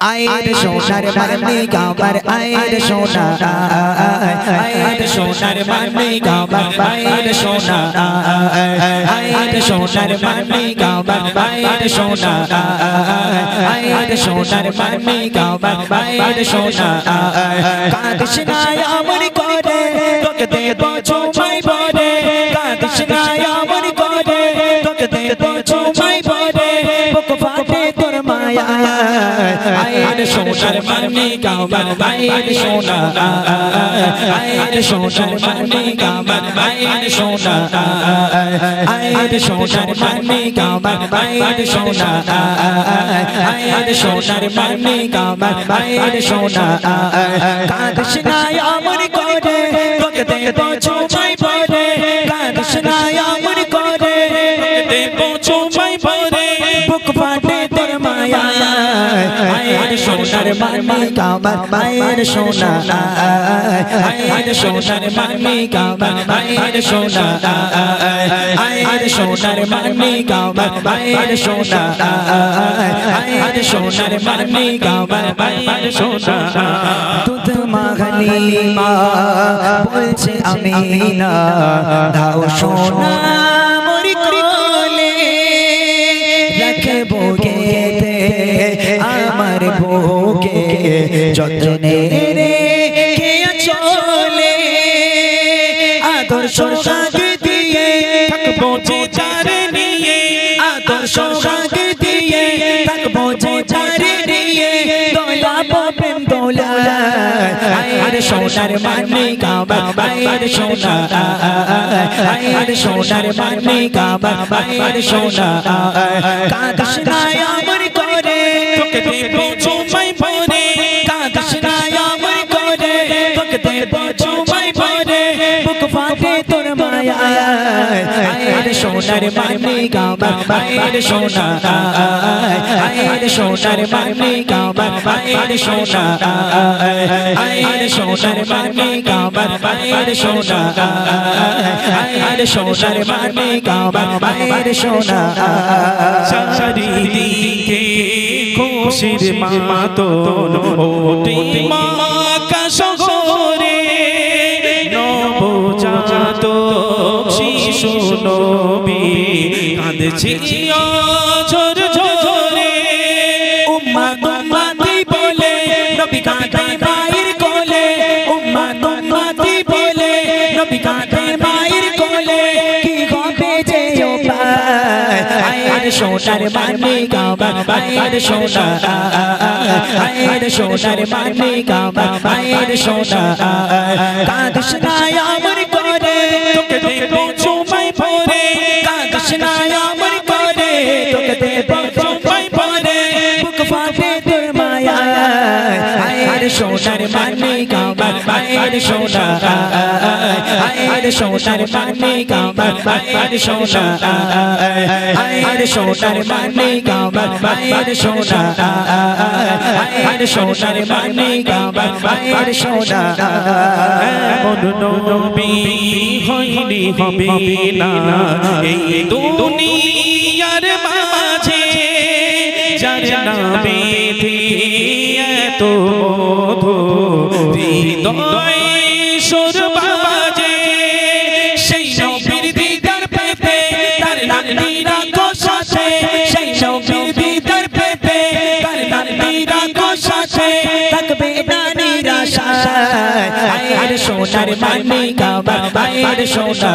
আয়ের সোনার মানে কাবার আয়ের সোনা আয়ের সোনার মানে কাবার আয়ের সোনা আয়ের সোনার মানে কাবার আয়ের সোনা আয়ের সোনার মানে কাবার আয়ের সোনা কাঁদিস না আমার করে তোকে দেব চুমাই ভরে কাঁদিস না আমার করে তোকে দেব চুমাই ভরে বুক ফাটে তোর মায়া আয়ের সোনার মানে কাবার আয়ের সোনা আয়ের সোনার মানে কাবার আয়ের সোনা আয়ের সোনার মানে কাবার আয়ের সোনা আয়ের সোনার মানে কাবার আয়ের সোনা কাঁদিস না আমার করে তোকে দেব চুমাই ভরে কাঁদিস না আমার করে তোকে দেব চুমাই ভরে বুক ফাটে তোর মায়া আয়ের সোনার মানে কাবার আয়ের সোনা আয়ের সোনার মানে কাবার আয়ের সোনা আয়ের সোনার মানে কাবার আয়ের সোনা আয়ের সোনার মানে কাবার আয়ের সোনা দুধ মাখনি মা বলছে আমিনা দাও সোনা মোর কোলে রাখবো গেতে আমার বুকে যতনে রেখে চলে আদর্শ সাগ দিয়ে থাকবো যে চারে নিয়ে আদর্শ সাগ দিয়ে থাকবো যে চারে নিয়ে দোলাবো প্রেম দোলা আয়ের সোনার মানে কাবার আয়ের সোনা আয়ের সোনার মানে কাবার আয়ের সোনা কাঁদিস না আমার করে তোকে দেব চুমাই ভরে কাঁদিস না আমার করে তোকে দেব চুমাই ভরে বুক ফাটে তোর মায়া আয়ের সোনার মানে কাবার আয়ের সোনা আয়ের সোনার মানে কাবার আয়ের সোনা আয়ের সোনার মানে কাবার আয়ের সোনা আয়ের সোনার মানে কাবার আয়ের সোনা চারিদিকে খুশির মাতন ওঠে মা কাশরে নবজাত শিশু নবী কাঁদছে ঝর ঝরে উম্মাত উম্মাতি বলে নবী কাঁদে মায়ের কোলে উম্মাত উম্মাতি বলে নবী কাঁদে মায়ের কোলে কি হবে যে উপায় আয়ের সোনার মানে কাবার আয়ের সোনা আয়ের সোনার মানে কাবার আয়ের সোনা কাঁদিস না আমার করে তোকে দেব চুমাই ভরে কাঁদিস না আমার করে তোকে দেব চুমাই ভরে বুক ফাটে তোর মায়া আয়ের সোনার মানে কাবার আয়ের সোনা আয়ের সোনার মানে কাবার আয়ের সোনা আয়ের সোনার মানে কাবার আয়ের সোনা আয়ের সোনার মানে কাবার আয়ের সোনা এমন নবী হয়নি হবে না এই দুনিয়ার মাঝে যার নামে এত মধু হৃদয় সুর বাজে সেই নবীর দিদার পেতে তার নানীরা কোষাতে সেই নবীর দিদার পেতে তার নানীরা কোষাতে থাকবে নানীরা সায় আয়ের সোনার মানে কাবার আয়ের সোনা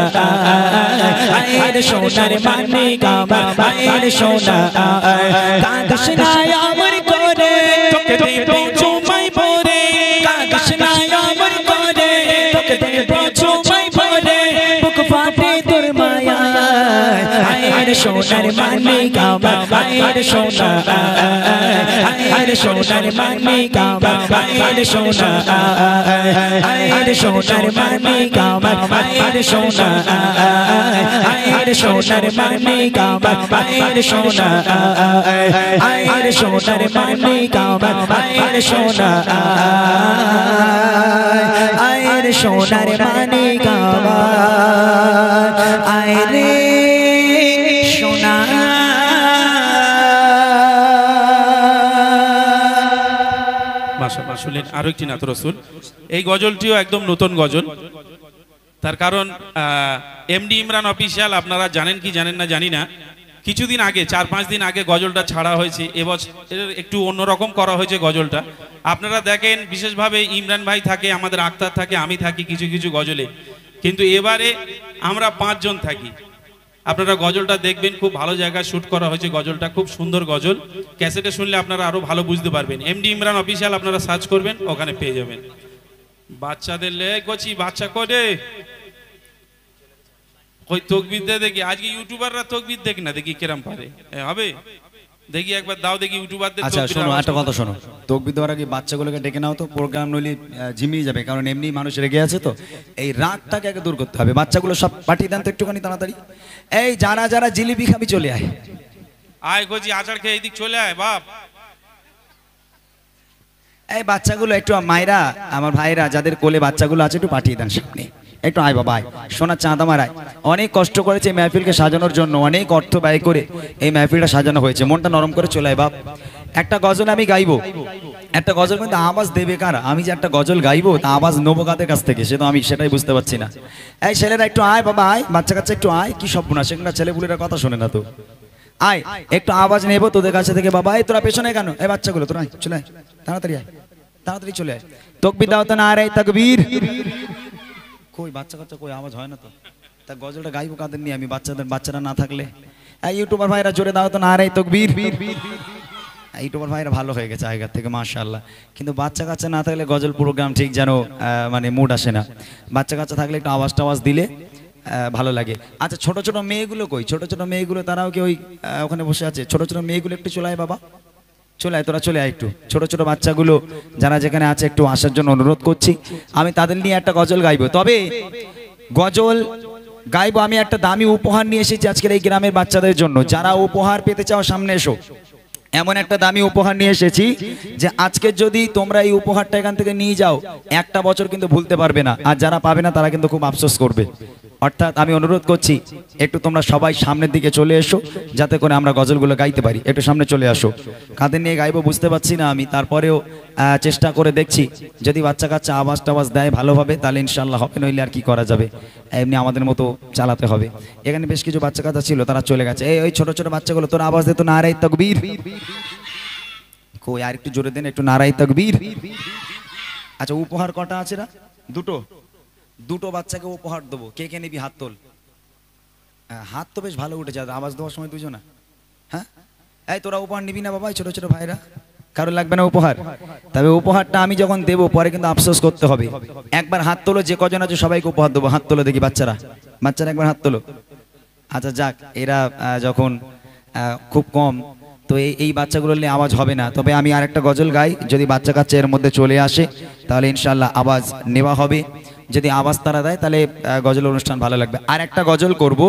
আয়ের সোনার মানে কাবার আয়ের সোনা কাঁদিস না আমার করে তোকে দেব চুমাই ভরে কাঁদিস না আমার করে তোকে দেব চুমাই ভরে বুক ফাটে তোর মায়া আয়ের সোনার মানে কাবার আয়ের সোনা আয়ের সোনার মানে কাবার আয়ের সোনা আয়ের সোনার মানে কাবার আয়ের সোনা আয়ের সোনার মানে কাবার আয়ের সোনা আয়ের সোনার মানে কাবার আয়ের সোনা আয়ের সোনার মানে কাবার আয়ের সোনা মাশাআল্লাহ শুনলেন আরো একটি নাত রাসূল। এই গজলটিও একদম নতুন গজল। তার কারণ এমডি ইমরান অফিসিয়াল, আপনারা জানেন কি জানেন না জানি না, কিছুদিন আগে 4-5 দিন আগে গজলটা ছাড়া হয়েছে। এবছর একটু অন্যরকম করা হয়েছে গজলটা। আপনারা দেখেন বিশেষভাবে ইমরান ভাই থাকে, আমাদের আক্তার থাকে, আমি থাকি কিছু কিছু গজলে, কিন্তু এবারে আমরা 5 জন থাকি। আপনারা গজলটা দেখবেন, খুব ভালো জায়গায় শ্যুট করা হয়েছে গজলটা, খুব সুন্দর গজল। ক্যাসেটে শুনলে আপনারা আরো ভালো বুঝতে পারবেন। এমডি ইমরান অফিসিয়াল আপনারা সার্চ করবেন, ওখানে পেয়ে যাবেন। বাচ্চাদের লে গছি বাচ্চা করে ওই তকবির দে দেখি, আজকে ইউটিউবাররা তকবির দেখি না, দেখি কিরম পারে হবে, দেখি একবার দাও দেখি ইউটিউবারদের। আচ্ছা শোনো, একটা কথা শোনো, তকবির দেওয়ার আগে বাচ্চাগুলোকে ডেকে নাও তো, প্রোগ্রাম নইলে ঝিমিয়ে যাবে, কারণ এমনি মানুষ রেগে আছে তো। এই রাগটাকে আগে দূর করতে হবে। বাচ্চাগুলো সব পাঠিয়ে দেন তো একটুখানি তাড়াতাড়ি। এই যারা যারা জিলিপি খাবি চলে আয়, আয় গজি আচার খেয়ে এইদিক চলে আয় বাপ। এই বাচ্চাগুলো একটু, মায়েরা আমার ভাইরা যাদের কোলে বাচ্চাগুলো আছে একটু পাঠিয়ে দেন সামনে, একটু আয় বাবা আয়। সোনার চাঁদ আমার আয়। অনেক কষ্ট করেছে এই মেহফিলকে সাজানোর জন্য, অনেক অর্থ ব্যয় করে এই মেহফিলটা সাজানো হয়েছে, মনটা নরম করে চলে আয় বাপ। একটা গজল আমি গাইবো, একটা গজল কিন্তু আওয়াজ দেবে কার? আমি যে একটা গজল গাইবো তা আওয়াজ নেবো কাদের কাছ থেকে, সে তো আমি সেটাই বুঝতে পারছি না। এই ছেলেরা একটু আয় বাবা আয়, বাচ্চা কাচ্চা একটু আয়। কি সব না, সেখানে ছেলেপুলেরা কথা শোনে না তো। আয় একটু আওয়াজ নেবো তোদের কাছে থেকে বাবা। এই তোরা পেছনে কেন? এই বাচ্চাগুলো তোরা চলে আয়, তাড়াতাড়ি আয়, তাড়াতাড়ি চলে আয়। তকবির দাও তো না রে তাকবীর। কই বাচ্চা কাচ্চা কই, আওয়াজ হয় না তো। তা গজলটা গাইবো কাদের নিয়ে আমি? বাচ্চারা না থাকলে। এই ইউটিউবার ভাইরা জোরে দাও তো না রে তাকবীর। ইউটিউবার ভাইরা ভালো হয়ে গেছে আগের থেকে মাশাআল্লাহ, কিন্তু বাচ্চা কাচ্চা না থাকলে গজল প্রোগ্রাম ঠিক যেন মানে মুড আসে না। বাচ্চা কাচ্চা থাকলে একটু আওয়াজ টাওয়াজ দিলে ভালো লাগে। আচ্ছা ছোট ছোট মেয়েগুলো কই? ছোট ছোট মেয়েগুলো তারাও কি ওই ওখানে বসে আছে? ছোট ছোট মেয়েগুলো একটু চলে আয় বাবা, চলে আয়, তোরা চলে আয় একটু। ছোট ছোট বাচ্চাগুলো যারা যেখানে আছে একটু আসার জন্য অনুরোধ করছি। আমি তাদের নিয়ে একটা গজল গাইবো, তবে গজল গাইবো আমি একটা দামি উপহার নিয়ে এসেছি আজকের এই গ্রামের বাচ্চাদের জন্য। যারা উপহার পেতে চাও সামনে এসো। এমন একটা দামি উপহার নিয়ে এসেছি যে আজকে যদি তোমরা এই উপহারটা এখান থেকে নিয়ে যাও, একটা বছর কিন্তু ভুলতে পারবে না, আর যারা পাবে না তারা কিন্তু খুব আফসোস করবে। অর্থাৎ আমি অনুরোধ করছি একটু তোমরা সবাই সামনের দিকে চলে এসো, যাতে করে আমরা গজলগুলো গাইতে পারি। একটু সামনে চলে আসো। কাদের নিয়ে গাইবো বুঝতে পারছি না আমি, তারপরেও চেষ্টা করে দেখছি। যদি বাচ্চা কাচ্চা আওয়াজ টাওয়াজ দেয় ভালোভাবে তাহলে ইনশাল্লাহ হবে, নইলে আর কি করা যাবে, এমনি আমাদের মতো চালাতে হবে। এখানে বেশ কিছু বাচ্চা কাচ্চা ছিল, তারা চলে গেছে। এই ওই ছোট ছোট বাচ্চাগুলো তোর আওয়াজ দিত না রে তাকবীর। কই আর একটু জোরে দেন, একটু নারাই তাকবীর। আচ্ছা উপহার কটা আছে রা? দুটো। দুটো বাচ্চাকে উপহার দেবো। কে কে নিবি হাত তোল। হাত তো বেশ ভালো উঠেছে, আওয়াজ দেওয়ার সময় দুজনা। হ্যাঁ এই তোরা উপহার নিবি না বাবা? ছোট ছোট ভাইরা কারো লাগবে না উপহার? তবে উপহারটা আমি যখন দেবো পরে কিন্তু আফসোস করতে হবে। একবার হাত তোলো, যে কজন আছে সবাইকে উপহার দেবো। হাত তোলো দেখি বাচ্চারা, বাচ্চারা একবার হাত তোলো। আচ্ছা যাক, এরা যখন খুব কম তো এই বাচ্চাগুলো নিয়ে আওয়াজ হবে না। তবে আমি আর একটা গজল গাই, যদি বাচ্চা কাচ্চা এর মধ্যে চলে আসে তাহলে ইনশাল্লাহ আওয়াজ নেওয়া হবে। যদি আওয়াজ তারা দেয় তাহলে গজল অনুষ্ঠান ভালো লাগবে। আর একটা গজল করব,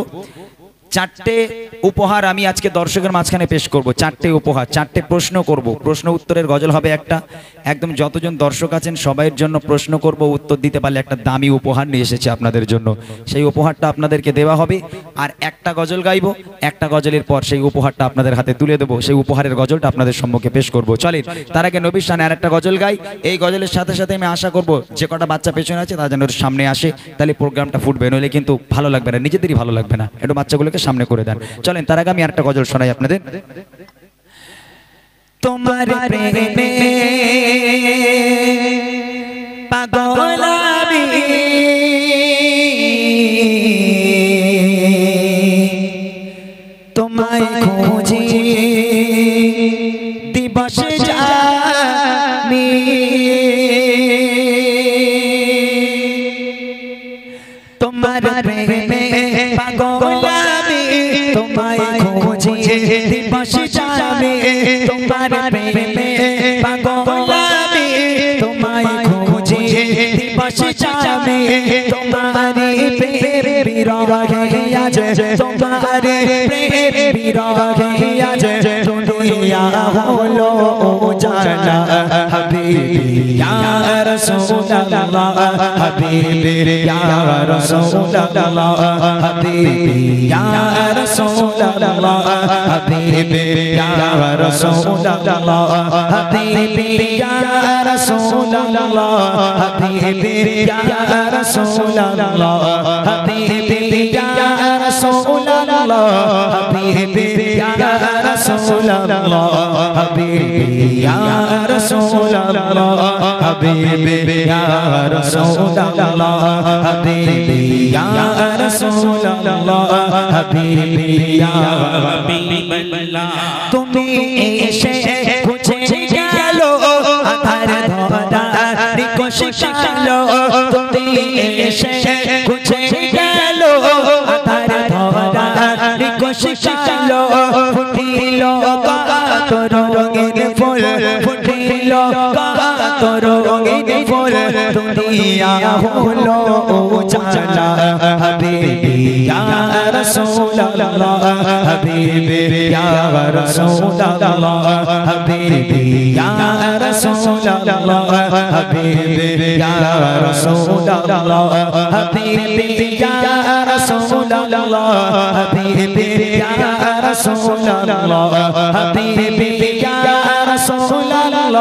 4টে উপহার আমি আজকে দর্শকের মাঝখানে পেশ করব। 4টে উপহার, 4টে প্রশ্ন করব। প্রশ্ন উত্তরের গজল হবে একটা। একদম যতজন দর্শক আছেন সবাইয়ের জন্য প্রশ্ন করব, উত্তর দিতে পারলে একটা দামি উপহার নিয়ে এসেছি আপনাদের জন্য। সেই উপহারটা আপনাদেরকে দেওয়া হবে। আর একটা গজল গাইবো, একটা গজলের পর সেই উপহারটা আপনাদের হাতে তুলে দেবো। সেই উপহারের গজলটা আপনাদের সম্মুখে পেশ করব। চলেন তার আগে নবীর শানে আর একটা গজল গাই। এই গজলের সাথে সাথে আমি আশা করব যে কটা বাচ্চা পেছনে আছে তারা যেন সামনে আসে, তাহলে প্রোগ্রামটা ফুটবে, নইলে কিন্তু ভালো লাগবে না, নিজেদেরই ভালো লাগবে না। একটু বাচ্চাগুলোকে সামনে করে দেন। চলেন তার আগে আমি আরেকটা গজল শোনাই আপনাদের। তোমার প্রেমে পাগল আমি, তোমায় খুঁজি দিবস জানি, তোমার প্রেমে পাগল আমি, তোমায় খুঁজি দিবস জানি, তোমার প্রেমে পাগল আমি, তোমায় খুঁজি দিবস জানি, তোমারে প্রেম বিরহে আজ, তোমারে প্রেম বিরহে আজ দুনিয়া হলো জানা, হাবিবি ইয়া রাসূলুল্লাহ, হাবিবি ইয়া রাসূলুল্লাহ, হাবিবি ইয়া রাসূলুল্লাহ, হাবিবি ইয়া রাসূলুল্লাহ, হাবিবি ইয়া রাসূলুল্লাহ, রাসূলুল্লাহ হাবিবি ইয়া রাসূলুল্লাহ হাবিবি ইয়া রাসূলুল্লাহ হাবিবি ইয়া রাসূলুল্লাহ হাবিবি ইয়া রাসূলুল্লাহ হাবিবি ইয়া রাসূলুল্লাহ হাবিবি ইয়া রাসূলুল্লাহ হাবিবি ইয়া হাবিবাল্লাহ তুমি এসে খুঁজে গেলো আধার ধরা নিকশ কালো তুমি এসে খুঁজে গেলো আধার ধরা নিকশ কালো ফুটিল কত রঙিন ফুল ফুটিল কত রঙিন ফুল দুনিয়া হলো উজালা হাবিবি ইয়া রাসূলুল্লাহ হাবিবি ইয়া রাসূলুল্লাহ হাবিবি ইয়া রাসূলুল্লাহ হাবিবি ইয়া রাসূলুল্লাহ হাবিবি ইয়া রাসূলুল্লাহ হাবিবি ইয়া রাসূলুল্লাহ হাবিবি ইয়া রাসূলুল্লাহ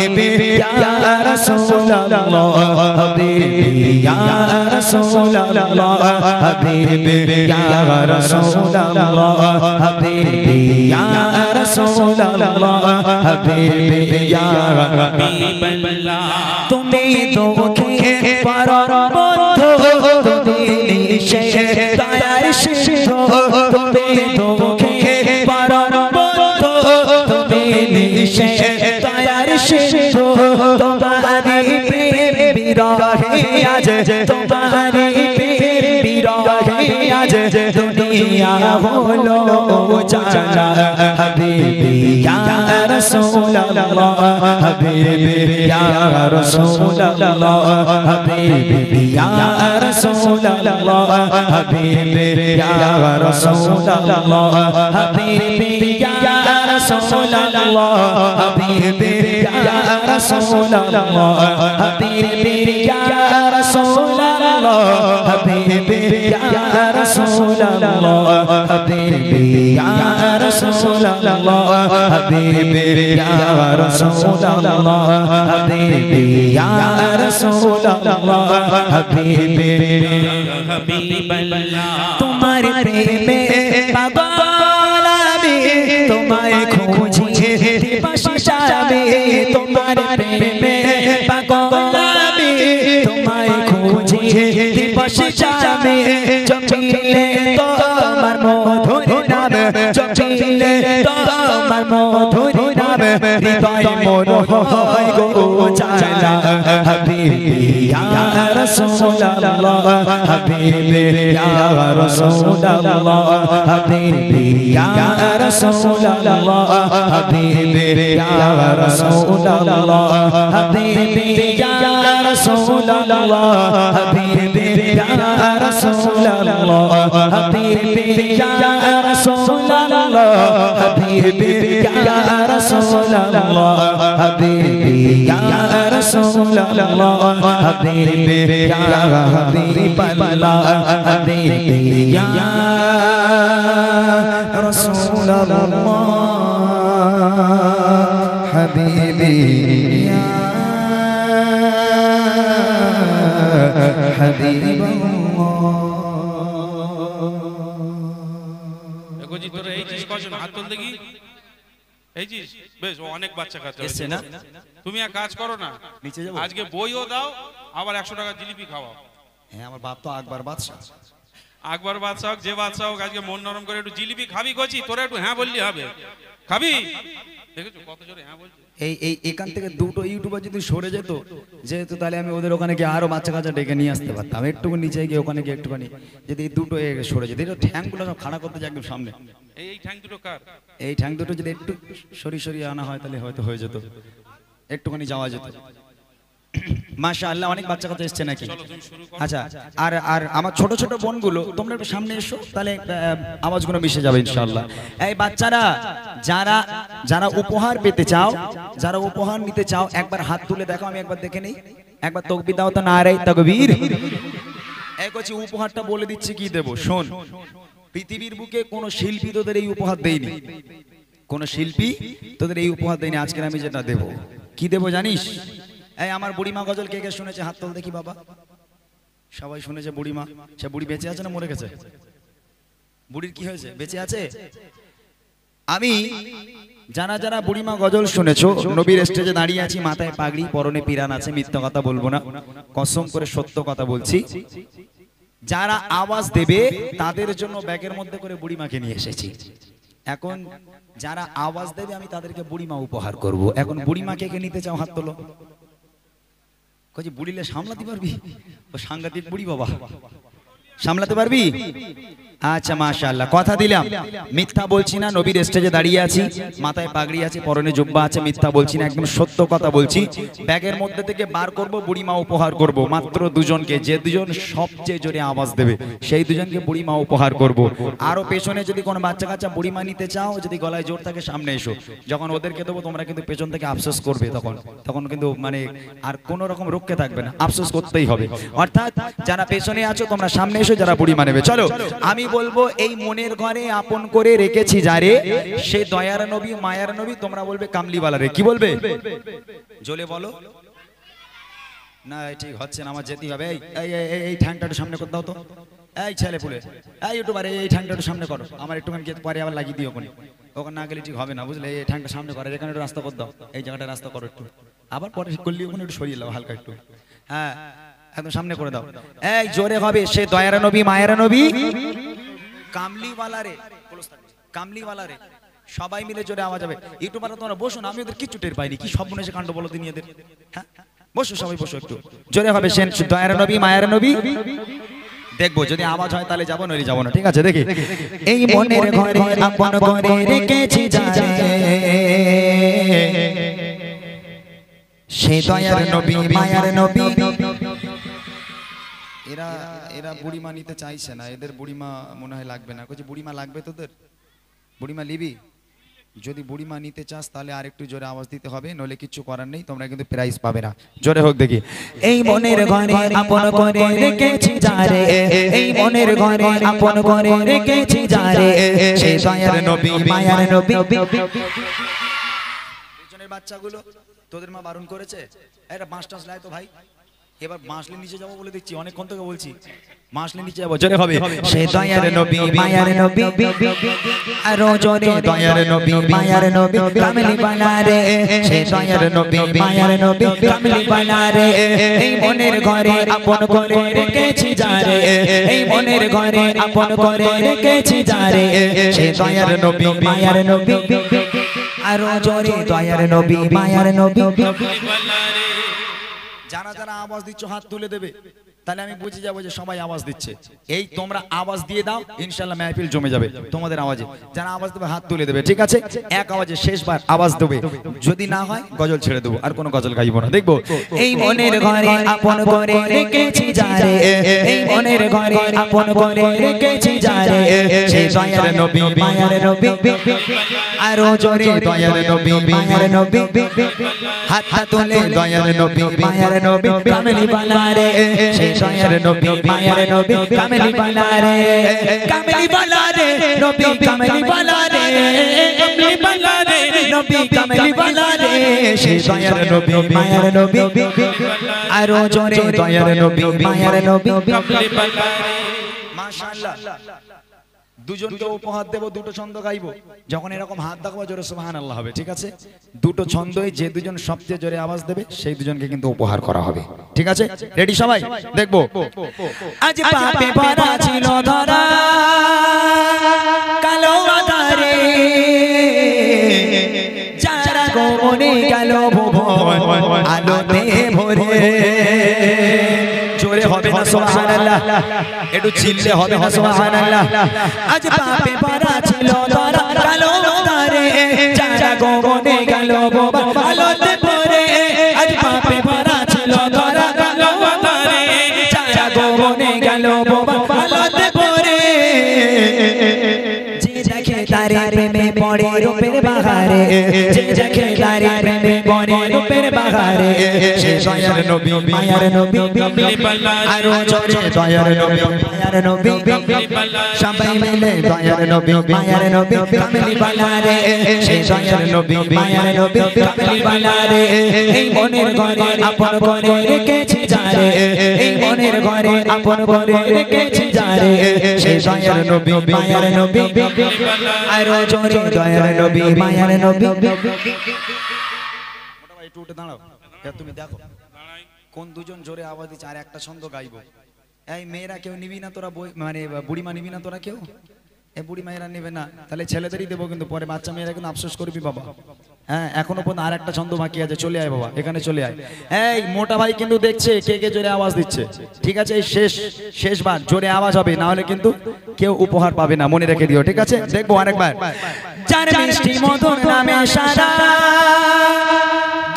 হাবিবি ইয়া রাসূলুল্লাহ হাবিবি ইয়া রাসূলুল্লাহ হাবিবি ইয়া রাসূলুল্লাহ হাবিবি ইয়া রাসূলুল্লাহ হাবিবি ইয়া হাবিবাল্লাহ তুমি দুঃখে পরর বন্ধু তুমি নিশে দয়ার সিন্ধু তুমি দুঃখে পরর বন্ধু তুমি নিশে দয়ার সিন্ধু তোমারি প্রেম বিরহে আজ তোমারি প্রেম বিরহে আজ দুনিয়া হলো উজালা হাবিবি ইয়া রাসূলুল্লাহ হাবিবি ইয়া রাসূলুল্লাহ হাবিবি ইয়া রাসূলুল্লাহ হাবিবি ইয়া রাসূলুল্লাহ হাবিবি ইয়া রাসূলুল্লাহ হাবিবি ইয়া রাসূলুল্লাহ হাবিবি ইয়া রাসূলুল্লাহ হাবিবি ইয়া রাসূলুল্লাহ হাবিবি ইয়া রাসূলুল্লাহ হাবিবি ইয়া রাসূলুল্লাহ হাবিবি ইয়া রাসূলুল্লাহ হাবিবি হাবিবাল্লাহ তোমার প্রেমে পাগল আমি তোমায় খুঁজে দিবস যাবে তোমার প্রেমে পাগল আমি তোমায় খুঁজে দিবস যাবে জপিলে তোমার মধুর নাম জপিলে তোমার মধুর নাম হৃদয় মোর হয় গো জালা হাবিবি ইয়া রাসূলুল্লাহ হাবিবি ইয়া রাসূলুল্লাহ হাবিবি ইয়া রাসূলুল্লাহ হাবিবি ইয়া রাসূলুল্লাহ হাবিবি ইয়া রাসূলুল্লাহ হাবিবি ইয়া রাসূলুল্লাহ হাবিবি ইয়া রাসূলুল্লাহ হাবিবি ইয়া রাসূলুল্লাহ হাবিবি ইয়া রাসূলুল্লাহ হাবিবি ইয়া হাবিবাল্লাহ হাবিবি ইয়া রাসূলুল্লাহ হাবিবি ইয়া জি তোরা এই জিনিস কজন হাত তুল দেখি এই জিনিস বেশ অনেক বাচ্চা কাচ্চা এসছে না তুমি এক কাজ করো না নিচে যাবো আজকে বইও দাও আবার 100 টাকা জিলিপি খাওয়াও হ্যাঁ আমার বাপ তো আকবর বাদশা আকবর বাদশা যে বাদশা হোক আজকে মন নরম করে একটু জিলিপি খাবি কচি তোরা একটু হ্যাঁ বললি হবে খাবি দেখেছো কত জোরে হ্যাঁ বলছে এই এখান থেকে দুটো ইউটিউবার যদি সরে যেত যেহেতু তাহলে আমি ওদের ওখানে গিয়ে আরো বাচ্চা কাচ্চা ডেকে নিয়ে আসতে পারতাম একটু নিচে গিয়ে ওখানে গিয়ে একটুখানি যদি এই দুটো সরে যেত এটা ঠ্যাংগুলো সব খাড়া করতে যায় একদম সামনে এই ঠ্যাং দুটো কার এই ঠ্যাং দুটো যদি একটু সরিয়ে আনা হয় তাহলে হয়তো হয়ে যেত একটুখানি যাওয়া যেত মাশাআল্লাহ অনেক বাচ্চা কাচ্চা এসছে নাকি আচ্ছা আর আর আমার ছোট ছোট বোনগুলো তোমরা একটু সামনে এসো তাহলে আওয়াজগুলো মিশে যাবে ইনশাআল্লাহ এই বাচ্চারা যারা যারা উপহার পেতে চাও যারা উপহার নিতে চাও একবার হাত তুলে দেখো আমি একবার দেখে নেই একবার তাকবীর দাও তো নারে তাকবীর এই কচি উপহারটা বলে দিচ্ছি কি দেব শোন পৃথিবীর বুকে কোনো শিল্পী তোদের এই উপহার দেয়নি কোন শিল্পী তোদের এই উপহার দেয়নি আজকে আমি যেটা দেব কি দেব জানিস এই আমার বুড়িমা গজল কে কে শুনেছে হাত তোল দেখি বাবা। সবাই শুনেছে বুড়িমা। সে বুড়ি বেঁচে আছে না মরে গেছে? বুড়ির কি হয়েছে, বেঁচে আছে? আমি যারা যারা বুড়িমা গজল শুনেছো, নবীর স্টেজে দাঁড়িয়ে আছি, মাথায় পাগড়ি, পরনে পিরান আছে, মিথ্যা কথা বলবো না, কসম করে সত্য কথা বলছি। যারা আওয়াজ দেবে তাদের জন্য ব্যাগের মধ্যে করে বুড়িমাকে নিয়ে এসেছি। এখন যারা আওয়াজ দেবে আমি তাদেরকে বুড়িমা উপহার করব। এখন বুড়িমাকে কে নিতে চাও হাত তোলো। কইছি বুড়িলে সামলাতে পারবি? ও সাংঘাতিক বুড়ি বাবা, সামলাতে পারবি? আচ্ছা মাশাআল্লাহ, কথা দিলাম, মিথ্যা বলছি না। নবীর স্টেজে দাঁড়িয়ে আছি, মাথায় পাগড়ি আছে, পরনে জুব্বা আছে, মিথ্যা বলছি না, একদম সত্য কথা বলছি। ব্যাগের মধ্যে থেকে বার করব, বুড়িমা উপহার করব মাত্র দুজনকে। যে দুজন সবচেয়ে জোরে আওয়াজ দেবে সেই দুজনকে বুড়িমা উপহার করব। আরো পেছনে যদি কোনো বাচ্চা কাচ্চা বুড়িমা নিতে চাও, যদি গলায় জোর থাকে সামনে এসো। যখন ওদেরকে দেবো তোমরা কিন্তু পেছন থেকে আফসোস করবে, তখন কিন্তু মানে আর কোনো রকম রক্ষে থাকবে না, আফসোস করতেই হবে। অর্থাৎ যারা পেছনে আছো তোমরা সামনে এসো, যারা বুড়িমা নেবে। চলো আমি বলবো, এই মনের ঘরে আপন করে রেখেছি যারে, সে দয়ার নবী মায়ার নবী। তোমরা বলবে কামলিওয়ালা রে। কি বলবে? জোরে বলো না, ঠিক হচ্ছে না, আমার যেতেই হবে। এই ঠ্যাংটা একটু সামনে করে দাও তো। এই ছেলে পুলে, এই ইউটিউবার, এই ঠ্যাংটা একটু সামনে করো। আমার একটুখানি যেতে পারে আবার লাগিয়ে দিও ওখানে, ওখানে না গেলে ঠিক হবে না, বুঝলে? এই ঠ্যাংটা সামনে করো, এখানে একটু রাস্তা করে দাও, এই জায়গাটা রাস্তা করো একটু, আবার পরে ঠিক করলে ওখানে একটু সরিয়ে দাও হালকা একটু। হ্যাঁ একদম সামনে করে দাও। এই জোরে হবে, সে দয়ার নবী মায়ার নবী কামলিওয়ালা রে, কামলিওয়ালা রে। সবাই মিলে জোরে আওয়াজ হবে। ইউটিউবাররা তোমরা বসো না, আমি ওদের কিচ্ছু টের পাইনি, কি সব মনে কাণ্ড বলো দিন এদের। হ্যাঁ বসো, সবাই বসো, একটু জোরে হবে, সে দয়ার নবী মায়ার নবী। দেখবো যদি আওয়াজ হয় তাহলে যাবো, নইলে যাবো না, ঠিক আছে? দেখি এই মনের ঘরে আপন করে রেখেছি যারে, সে দয়ার নবী মায়ার নবী। এরা বুড়িমা নিতে চাইছে না, এদের বুড়িমা মনে হয় লাগবে না। কইছে বুড়িমা লাগবে তোদের? বুড়িমা নিবি? যদি বুড়িমা নিতে চাস তাহলে আর একটু জোরে আওয়াজ দিতে হবে, নইলে কিচ্ছু করার নেই, তোমরা কিন্তু প্রাইজ পাবে না। জোরে হোক দেখি। এই মনের ঘরে আপন করে রেখেছি যারে, এই মনের ঘরে আপন করে রেখেছি যারে, সে দয়ার নবী মায়ার নবী। পেছনের বাচ্চাগুলো তোদের মা বারণ করেছে, এটা বাঁশ টাস লাই তো ভাই। এবার মাসলে নিচে যাবো বলে দেখছি, অনেকক্ষণ থেকে বলছি মাসলে নিচে যাবো। জোরে হবে, সে দয়ার নবী মায়ার নবী, আরো জোরে দয়ার নবী মায়ার নবী কামলিওয়ালা রে, সে দয়ার নবী মায়ার নবী কামলিওয়ালা রে। এই মনের ঘরে আপন করে রেখেছি যারে, এই মনের ঘরে আপন করে রেখেছি যারে, সে দয়ার নবী মায়ার নবী, আরো জোরে দয়ার নবী মায়ার নবী। যারা যারা আওয়াজ দিচ্ছ হাত তুলে দেবে, তাহলে আমি বুঝে যাবো যে সবাই আওয়াজ দিচ্ছে। এই তোমরা আওয়াজ দিয়ে দাও, ইনশাআল্লাহ মাহফিল জমে যাবে তোমাদের আওয়াজে। যারা আওয়াজ দেবে হাত তুলে দেবে, ঠিক আছে? এক আওয়াজে শেষবার আওয়াজ দেবে, যদি না হয় গজল ছেড়ে দেবো, আর কোনো গজল গাইবো না। দেখবো এই মনের ঘরে আপন করে রেখেছি যারে, এই মনের ঘরে আপন করে রেখেছি যারে, সে দয়ার নবী মায়ার নবী, আরো জোরে দয়ার নবী মায়ার নবী। হাত তুলে দয়ার নবী মায়ার নবী কামলিওয়ালা রে, সে দয়ার নবী মায়ার নবী কামলিওয়ালা রে, কামলিওয়ালা রে নবী কামলিওয়ালা রে, কামলিওয়ালা রে নবী কামলিওয়ালা রে, সে দয়ার নবী মায়ার নবী, আরো জোরে দয়ার নবী মায়ার নবী। মাশাআল্লাহ, দুজনকে উপহার দেব, দুটো ছন্দ গাইবো। যখন এরকম হাত দেখাবো জোরে সুবহানাল্লাহ হবে, ঠিক আছে? দুটো ছন্দই যে দুজন সবচেয়ে জোরে আওয়াজ দেবে সেই দুজনকে কিন্তু উপহার করা হবে, ঠিক আছে? রেডি সবাই? দেখবো। আজ পাপে ভরা ছিল ধরা কালো আধারে, যারা গোপনে গেল ভুবন আলোতে ভরে। জোরে হবে না সুবহানাল্লাহ, একটু চিল্লে হবে না সুবহানাল্লাহ। আজ পাপে ভরা ছিল ধরা কালো আধারে, যারা গোপনে গেল ভুবন আলোতে ভরে। আজ পাপে ভরা ছিল ধরা কালো আধারে, যারা গোপনে গেল ভুবন আলোতে ভরে। যে দেখে তারে প্রেমে পড়ে রূপের বাহারে যে দেখে তারে প্রেমে পড়ে রূপের বাহারে সে দয়ার নবী মায়ার নবী কামলি বালা আরো জোরে দয়ার নবী মায়ার নবী সবাই মিলে দয়ার নবী মায়ার নবী কামলি বালা রে সে দয়ার নবী মায়ার নবী কামলি বালা রে এই মনের ঘরে আপন করে রেখেছি যারে এই মনের ঘরে আপন করে রেখেছি যারে সে দয়ার নবী মায়ার নবী আরো জোরে দয়ার নবী মায়ার নবী একটু উঠে দাঁড়াও তুমি দেখো কোন দুজন জোরে আওয়াজ দিচ্ছে আর একটা ছন্দ গাইবো এই মেয়েরা কেউ নিবি না তোরা মানে বুড়িমা নিবি না তোরা কেউ এই বুড়ি মায়েরা নেবে না তাহলে ছেলেদেরই দেবো কিন্তু পরে বাচ্চা মেয়েরা কিন্তু আফসোস করবি বাবা হ্যাঁ এখনো পর্যন্ত আর একটা ছন্দ বাকি আছে চলে আয় বাবা এখানে চলে আয় এই মোটা ভাই কিন্তু দেখছে কে কে জোরে আওয়াজ দিচ্ছে ঠিক আছে এই শেষবার জোরে আওয়াজ হবে না হলে কিন্তু কেউ উপহার পাবে না মনে রেখে দিও ঠিক আছে দেখবো আরেকবার চার মিষ্টি মধুর নামে সারা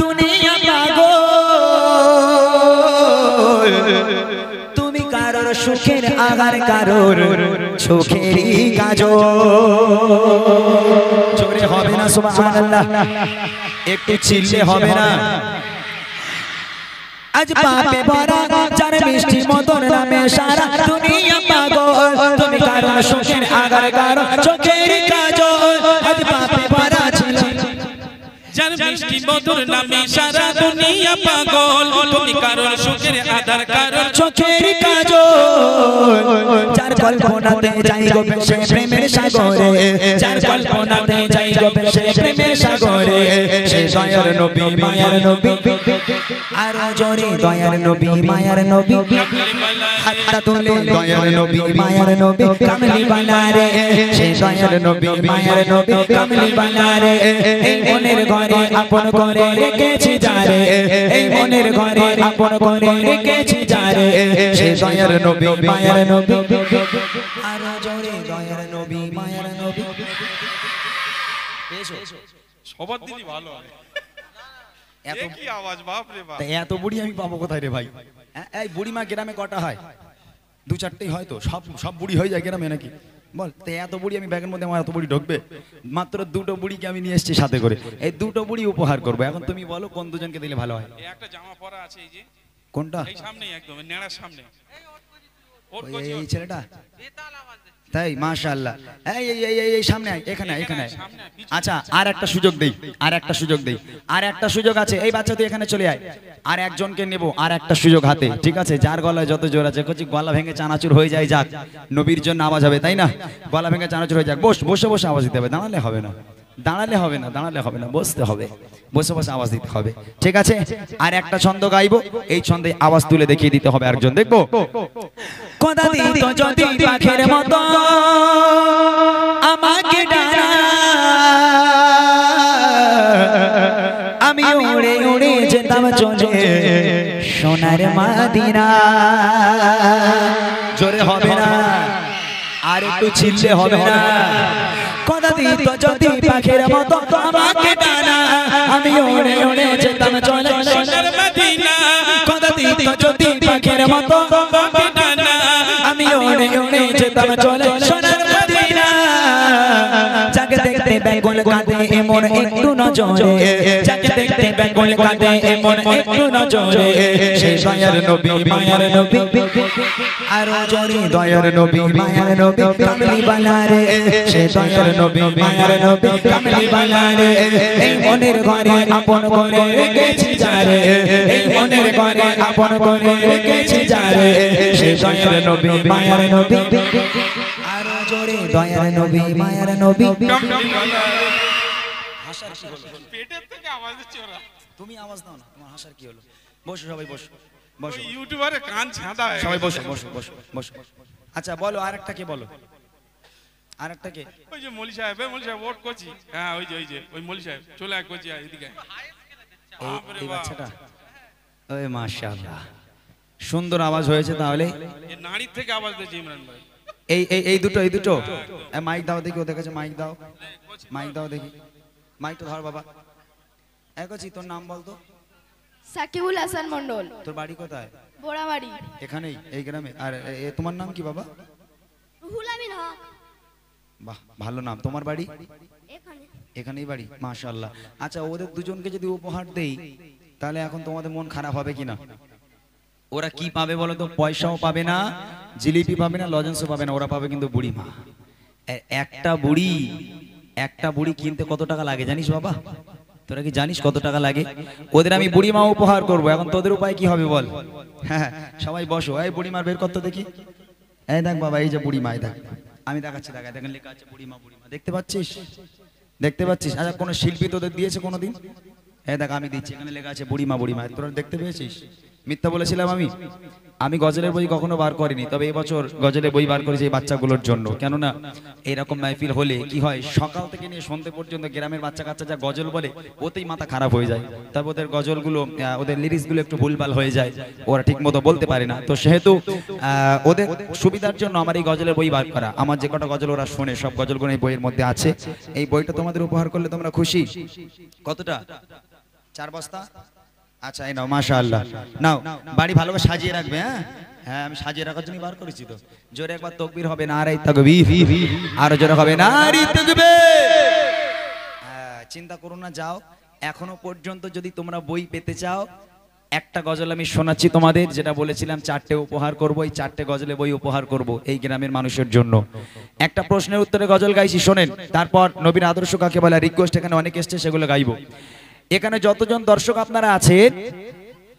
দুনিয়া পাগল তুমি কারোর সুখের আগার কারোর চোখেরই কাজল জোরে হবে না সুবহানাল্লাহ একটু চিল্লে হবে না আজ পাপে ভরা চার মিষ্টি মধুর নামে সারা দুনিয়া পাগল তুমি কারোর সুখের আগার কারোর চোখেরই কাজল আজ পাপে ভরা ছিল যার মিষ্টি মধুর নামে সারা দুনিয়া পাগল তুমি কারোর সুখের আধার কারোর চোখের কাজল যার কল্পনাতে যাই গো সে প্রেমের সাগরে যার কল্পনাতে যাই গো সে প্রেমের সাগরে সে দয়ার নবী মায়ার নবী আর জোরে দয়ার নবী মায়ার নবী হাতটা তুলে দয়ার নবী মায়ার নবী কামলি বালা রে সে দয়ার নবী মায়ার নবী কামলি বালা রে এই মনের ঘরে আপন করে রেখেছি যারে এই মনের ঘরে আপন করে রেখেছি যারে সে দয়ার নবী মায়ার নবী আর জোরে দয়ার নবী মায়ার নবী সবার দিনই ভালো হয় এত কি আওয়াজ বাপ রে বাপ এত বুড়ি আমি পাবো কোথায় রে ভাই এই বুড়িমা গ্রামে কটা হয় দু চারটেই হয় তো সব বুড়ি হয়ে যায় গ্রামে নাকি বল তো এত বুড়ি আমি ব্যাগের মধ্যে আমার এত বুড়ি ঢুকবে মাত্র দুটো বুড়িকে আমি নিয়ে এসেছি সাথে করে এই দুটো বুড়ি উপহার করবো এখন তুমি বলো কোন দুজনকে দিলে ভালো হয় এই একটা জামা পরা আছে এই যে কোনটা এই সামনেই একদম এই নেড়ার সামনে এই ছেলেটা তাই মাশাআল্লাহ এই সামনে আয় এখানে আয়, এখানে আয়। আচ্ছা আর একটা সুযোগ দেই আর একটা সুযোগ আছে এই বাচ্চা তুই এখানে চলে আয় আর একজনকে নেব আর একটা সুযোগ হাতে ঠিক আছে যার গলায় যত জোর আছে কচি গলা ভেঙে চানাচুর হয়ে যায় যাক নবীর জন্য আওয়াজ হবে তাই না গলা ভেঙে চানাচুর হয়ে যাক বসে বসে আওয়াজ দিতে হবে দাঁড়ালে হবে না বসতে হবে বসে আওয়াজ দিতে হবে ঠিক আছে আর একটা ছন্দ গাইবো এই ছন্দে আওয়াজ তুলে দেখিয়ে দিতে হবে একজন দেখবো কথা দিত যদি পাখির মতো আমাকে ডানা আমি উড়ে উড়ে যেতাম চলে সোনার মাদিনা জোরে হবে না আর একটু চিল্লে হবে না কথা দিত যদি পাখির মতো আমাকে ডানা আমি উড়ে উড়ে যেতাম চলে সোনার মদিনা কথা দিত যদি পাখির মতো আমাকে ডানা আমি উড়ে উড়ে যেতাম চলে সোনার মদিনা যাকে দেখতে বেঙ্গল কাঁদে এমন একটু নজরে যাকে দেখতে বেঙ্গল কাঁদে এমন একটু নজরে সেই দয়ার নবী মায়ার নবী আরো জোরে দয়ার নবী মায়ার নবী কামলি বালা রে সেই দয়ার নবী মায়ার নবী কামলি বালা রে এই মনের ঘরে আপন করে রেখেছি যারে এই মনের ঘরে আপন করে রেখেছি যারে সেই দয়ার নবী মায়ার নবী আরো জোরে দয়ার নবী মায়ার নবী পেটের থেকে আওয়াজ দিচ্ছে ওরা তুমি আওয়াজ দাও না তোমার হাসার কি হলো বসো সবাই বসো বসো ওই ইউটিউবারে কান ছাঁদা হয়ে সবাই গেছে। বসো আচ্ছা বলো আরেকটা কে বলো আরেকটা কে ওই যে মলি সাহেব ওট করছি হ্যাঁ ওই যে ওই মলি সাহেব চলে এক করছি এদিকে বাপরে এই বাপ। বাচ্চাটা ওই মাশাআল্লাহ সুন্দর আওয়াজ হয়েছে তাহলে এ নারীর থেকে আওয়াজ দিয়েছে ইমরান ভাই এই দুটো মাইক দাও দেখি ওদের কাছে মাইক দাও দেখি মাইকটা ধর বাবা একছি তোর নাম বল তো সাকিবুল হাসান মন্ডল তোর বাড়ি কোথায় বোড়াবাড়ি এখানেই এই গ্রামে আর তোমার নাম কি বাবা রুহুল আমিন হক বাহ ভালো নাম তোমার বাড়ি এখানে এখানেই বাড়ি, মাশাআল্লাহ। আচ্ছা, ওদের দুজনকে যদি উপহার দেই তাহলে এখন তোমাদের মন খারাপ হবে কিনা? ওরা কি পাবে বলো তো? পয়সাও পাবে না, জিলিপি পাবে না, লজেন্সও পাবে না, ওরা পাবে কিন্তু বুড়ি মা। একটা বুড়ি কিনতে কত টাকা লাগে জানিস বাবা? তোরা কি জানিস কত টাকা লাগে? ওদের আমি বুড়ি মা উপহার করবো। এখন তোদের উপায় কি হবে বল? হ্যাঁ, সবাই বসো। এই বুড়ি মার বের করতে দেখি। এই দেখ বাবা, এই যে বুড়ি মা, দেখ আমি দেখাচ্ছি, দেখা দেখেন লেখা আছে বুড়ি মা, বুড়ি মা। দেখতে পাচ্ছিস? দেখতে পাচ্ছিস? আচ্ছা, কোন শিল্পী তোদের দিয়েছে কোনোদিন? এই দেখ আমি দিচ্ছি, এখানে লেখা আছে বুড়ি মা, বুড়ি মা। তোরা দেখতে পেয়েছিস? মিথ্যা বলেছিলাম আমি গজলের বই কখনো বার করিনি, তবে এবছর গজলের বই বার করেছি এই বাচ্চাগুলোর জন্য। কেননা এরকম মাহফিল হলে কি হয়, সকাল থেকে নিয়ে সন্ধ্যে পর্যন্ত গ্রামের বাচ্চা কাচ্চা যা গজল বলে ওতেই মাথা খারাপ হয়ে যায়। তবে ওদের গজলগুলো, ওদের লিরিক্সগুলো একটু ভুলভাল হয়ে যায়, ওরা ঠিক মতো বলতে পারে না। তো সেহেতু ওদের সুবিধার জন্য আমার এই গজলের বই বার করা। আমার যে কটা গজল ওরা শোনে সব গজলগুলো এই বইয়ের মধ্যে আছে। এই বইটা তোমাদের উপহার করলে তোমরা খুশি? কতটা? 4 বস্তা? আচ্ছা, এই নাও, মাশাআল্লাহ। নাও, বাড়ি ভালো করে সাজিয়ে রাখবে। হ্যাঁ হ্যাঁ, আমি সাজিয়ে রাখার জন্য বার করেছি। তো জোরে একবার তাকবীর হবে, নারে তাকবীর। আর জোরে হবে নারে তাকবীর। হ্যাঁ, চিন্তা করো না, যাও। এখনো পর্যন্ত যদি তোমরা বই পেতে চাও, একটা গজল আমি শোনাচ্ছি তোমাদের, যেটা বলেছিলাম 4টে উপহার করব। এই 4টে গজলে বই উপহার করব এই গ্রামের মানুষের জন্য। একটা প্রশ্নের উত্তরে গজল গাইছি, শোনেন। তারপর নবীর আদর্শ কাকে বলে, রিকোয়েস্ট এখানে অনেক এসছে, সেগুলো গাইবো। এখানে যতজন দর্শক আপনারা আছেন,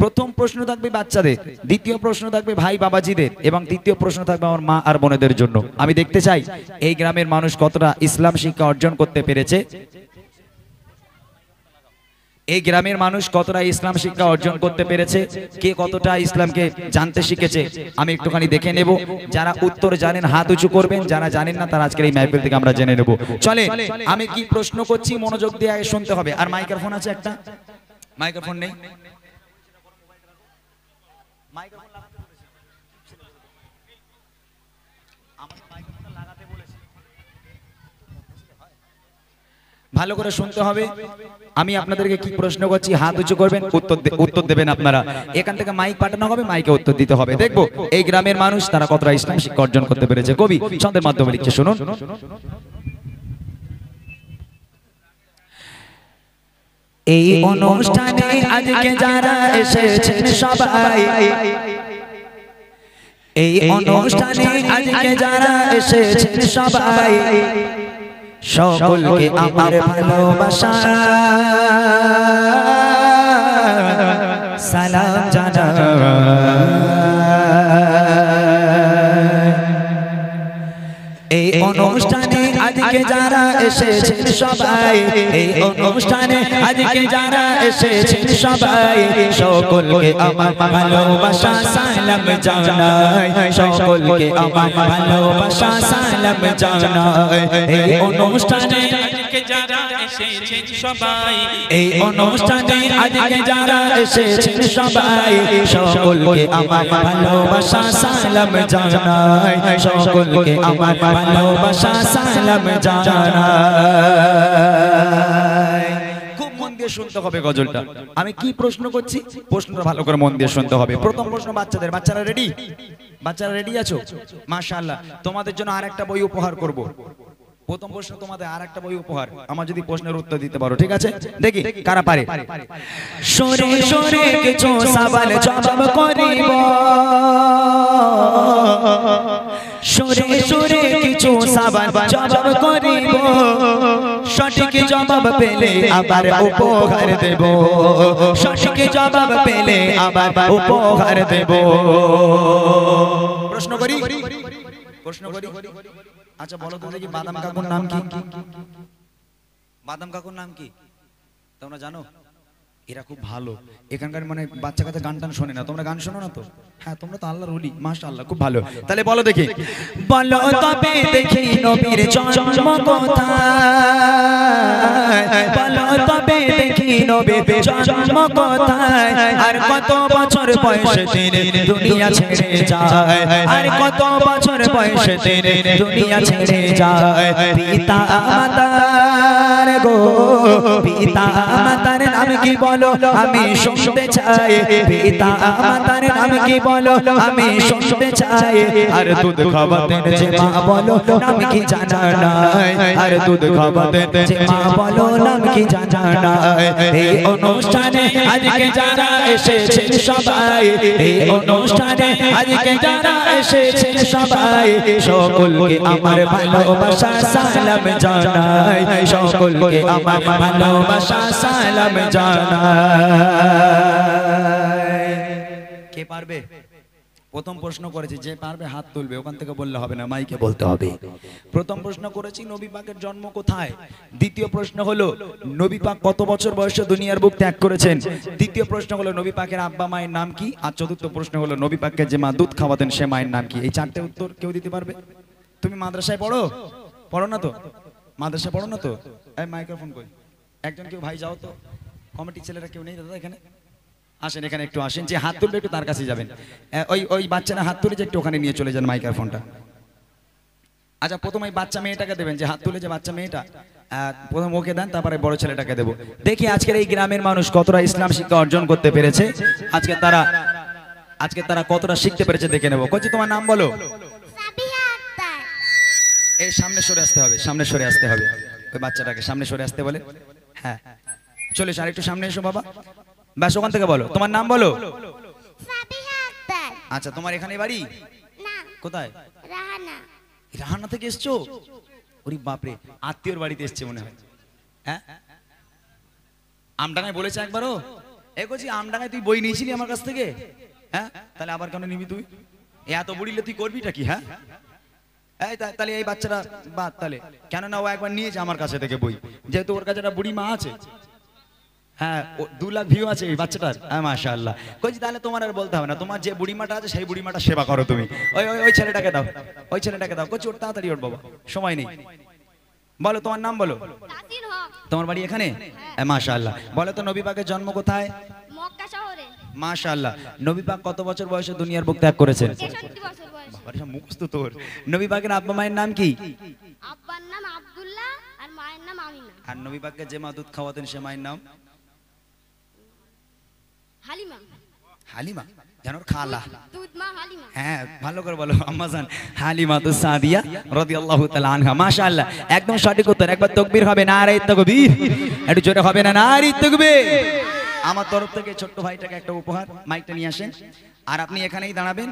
প্রথম প্রশ্ন থাকবে বাচ্চাদের, দ্বিতীয় প্রশ্ন থাকবে ভাই বাবাজিদের, এবং তৃতীয় প্রশ্ন থাকবে আমার মা আর বোনেদের জন্য। আমি দেখতে চাই এই গ্রামের মানুষ কতটা ইসলাম শিক্ষা অর্জন করতে পেরেছে, এই গ্রামের মানুষ কতটা ইসলাম শিক্ষা অর্জন করতে পেরেছে, কে কতটা ইসলামকে জানতে শিখেছে, আমি একটুখানি দেখে নেব। যারা উত্তর জানেন হাত উঁচু করবেন, যারা জানেন না তারা আজকের এই মাহফিল থেকে আমরা জেনে নেব। চলে, আমি কি প্রশ্ন করছি মনোযোগ দিয়ে আগে শুনতে হবে। আর মাইক্রোফোন আছে একটা? মাইক্রোফোন নেই? ভালো করে শুনতে হবে। আমি আপনাদেরকে কি প্রশ্ন করছি হাত উঁচু করবেন, উত্তর দেবেন আপনারা। এখান থেকে মাইক পাঠানো হবে, মাইকে উত্তর দিতে হবে। দেখবো এই গ্রামের মানুষ তারা কতটা ইসলাম শিক্ষা অর্জন করতে পেরেছে। কবি ছন্দের মাধ্যমে লিখছে, শুনুন। এই অনুষ্ঠানে আজকে যারা এসেছেন সবাই, এই অনুষ্ঠানে আজকে যারা এসেছেন সবাই, সকলকে আমার ভালোবাসা সালাম জানাই। এই অনুষ্ঠানে আজকে যারা এসেছেন সবাই, এই অনুষ্ঠানে আজকে যারা এসেছেন সবাই, সকলকে আমার ভালোবাসা সালাম জানাই, সকলকে আমার ভালোবাসা সালাম জানাই। এই অনুষ্ঠানে আজকে যারা এসেছেন সবাই, এই অনুষ্ঠানে আজকে যারা এসেছেন সবাই, সকলকে আমার ভালোবাসা সালাম জানাই, সকলকে আমার ভালোবাসা সালাম জানাই। খুব মন দিয়ে শুনতে হবে গজলটা। আমি কি প্রশ্ন করছি, প্রশ্নটা ভালো করে মন দিয়ে শুনতে হবে। প্রথম প্রশ্ন বাচ্চাদের। বাচ্চারা রেডি? বাচ্চারা রেডি আছো? মাশাআল্লাহ। তোমাদের জন্য আরেকটা বই উপহার করব। প্রথম প্রশ্ন তোমাদের আরেকটা বই উপহার, আমার যদি প্রশ্নের উত্তর দিতে পারো, ঠিক আছে? দেখি কারা পারে। সরে সরে কিছু সওয়াল জবাব করিব, সরে সরে কিছু সওয়াল জবাব করিব, সঠিক জবাব পেলে আবার উপহার দেব, সঠিক জবাব পেলে আবার উপহার দেব। প্রশ্ন করি, প্রশ্ন করি। আচ্ছা বলো তো দেখি, বাদাম কাকুর নাম কি? বাদাম কাকুর নাম কি তোমরা জানো? এরা খুব ভালো, এখানকার মানে বাচ্চা কাচ্চা গান টান শোনে না। তোমরা গান শোনো না তো? হ্যাঁ, তোমরা তো আল্লাহর ওলি, মাশাআল্লাহ, খুব ভালো। তাহলে বলো দেখি, বলো তবে দেখি নবীর জন্ম কোথায়, বলো তবে দেখি নবীর জন্ম কোথায়, আর কত বছর বয়সে তিনি দুনিয়া ছেড়ে যায়, আর কত বছর বয়সে তিনি দুনিয়া ছেড়ে যায়। পিতা মাতার গো পিতা মাতার নাম কি বলো আমি শুনতে চাই পিতা মাতার নাম কি বলো আমি শুনতে চাই আর দুধ খাওয়াতেন যে মা বলো নাম কি জানা নাই আর দুধ খাওয়াতেন যে মা বলো নাম কি জানা নাই এই অনুষ্ঠানে আজকে যারা এসেছেন সবাই এই অনুষ্ঠানে আজকে যারা এসেছেন সবাই সকলকে আমার ভালোবাসা সালাম জানাই সকলকে আমার ভালোবাসা সালাম জানাই কে পারবে প্রথম প্রশ্ন করেছি যে পারবে হাত তুলবে ওখান থেকে বললে হবে না মাইকে বলতে হবে প্রথম প্রশ্ন করেছি নবী পাকের জন্ম কোথায় দ্বিতীয় প্রশ্ন হলো নবী পাক কত বছর বয়সে দুনিয়ার বুক ত্যাগ করেছেন তৃতীয় প্রশ্ন হলো নবী পাকের আব্বা মায়ের নাম কি আর চতুর্থ প্রশ্ন হলো নবী পাককে যে মা দুধ খাওয়াতেন সে মায়ের নাম কি এই চারটে উত্তর কেউ দিতে পারবে তুমি মাদ্রাসায় পড়ো পড়ো না তো মাদ্রাসায় পড়ো না তো এই মাইক্রোফোন কই একজন কেউ ভাই যাও তো কমিটির ছেলেরা কেউ নেই দাদা এখানে আসেন এখানে একটু আসেন যে হাত তুলবে একটু তার কাছে যাবেন ওই ওই বাচ্চারা হাত তুলে যে একটু ওখানে নিয়ে চলে যান মাইক্রোফোনটা আচ্ছা প্রথম ওই বাচ্চা মেয়েটাকে দেবেন যে হাত তুলে যে বাচ্চা মেয়েটা প্রথম ওকে দেন তারপরে বড় ছেলেটাকে দেবো দেখি আজকের এই গ্রামের মানুষ কতটা ইসলাম শিক্ষা অর্জন করতে পেরেছে আজকে তারা কতটা শিখতে পেরেছে দেখে নেবো কচি তোমার নাম বলো এই সামনে সরে আসতে হবে সামনে সরে আসতে হবে ওই বাচ্চাটাকে সামনে সরে আসতে বলে হ্যাঁ চলে এসো আর একটু সামনে এসো বাবা ব্যাস ওখান থেকে বলো তোমার নাম বলো আচ্ছা তোমার এখানে বাড়ি কোথায় রাহানা থেকে এসছো ওরে বাপরে আত্মীয়র বাড়িতে এসছে মনে হয় হ্যাঁ আমডাঙ্গায় বলেছে একবারও কচি আমডাঙ্গায় তুই বই নিয়েছিলি আমার কাছ থেকে হ্যাঁ তাহলে আবার কেন নিবি তুই এত বুড়িলে তুই করবিটা কি হ্যাঁ তাহলে এই বাচ্চাটা বাদ তাহলে কেন না ও একবার নিয়েছে আমার কাছে থেকে বই যেহেতু ওর কাছে একটা বুড়ি মা আছে হ্যাঁ 2 লাখ ভিউ আছে এই বাচ্চাটার হ্যাঁ মাশাআল্লাহ কইছি তাহলে তোমার আর বলতে হবে না তোমার যে বুড়িমাটা আছে সেই বুড়িমাটা সেবা করো তুমি ওই ছেলেটাকে দাও কইছি ওর তাড়াতাড়ি ওর বাবা সময় নেই বলো তোমার নাম বলো তোমার বাড়ি এখানে হ্যাঁ মাশাআল্লাহ বলো তো নবী পাকের জন্ম কোথায় মক্কা শহরে মাশাআল্লাহ নবী পাক কত বছর বয়সে দুনিয়ার বুক ত্যাগ করেছেন 63 বছর বয়সে বাবারে মুখস্থ তোর নবী পাকের আব্বা মায়ের নাম কি আব্বার নাম আব্দুল্লাহ আর মায়ের নাম আমিনা আর নবী পাককে যে মা দুধ খাওয়াতেন সে মায়ের নাম হালিমা হালিমা জানো খালা দুধ মা হালিমা হ্যাঁ ভালো করে বলো আম্মা জান হালিমা তো সাদিয়া রাদিয়াল্লাহু তাআলা আনহা মাশাআল্লাহ একদম সঠিক উত্তর একবার তাকবীর হবে নারে তাকবীর একটু জোরে হবে না নারে তাকবীর আমার তরফ থেকে ছোট্ট ভাইটাকে একটা উপহার মাইকটা নিয়ে আসেন আর আপনি এখানেই দাঁড়াবেন